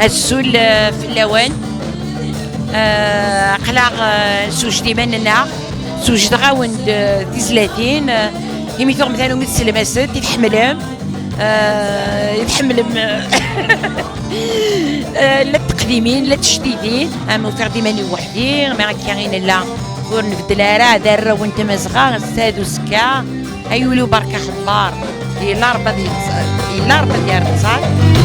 السول في اللوان قلاغ سوج ديماننا سوج دغاوند تيزلاتين يميثوغ مثلا مثل السلماسات يتحملهم يتحملهم لا التقديمين لا التشديدين اما وثيغ ديماني وحدي ما كاين لا ور نبدل راه دار وانت مزغا سادو سكا ايولو بركه خبار الا ربا ديال التصال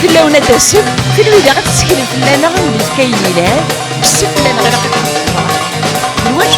في اللون تسب في الويدا غتسكن في اللون غنولي كاينين بالسف لان غير الواش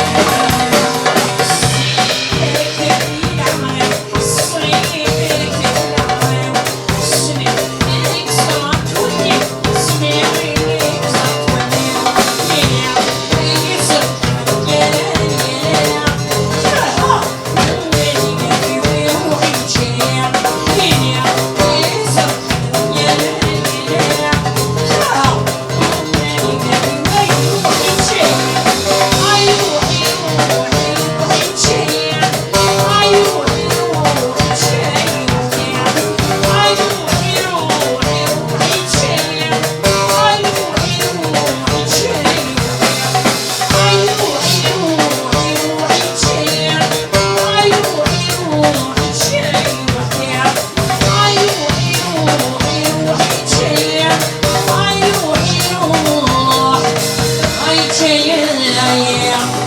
Yeah.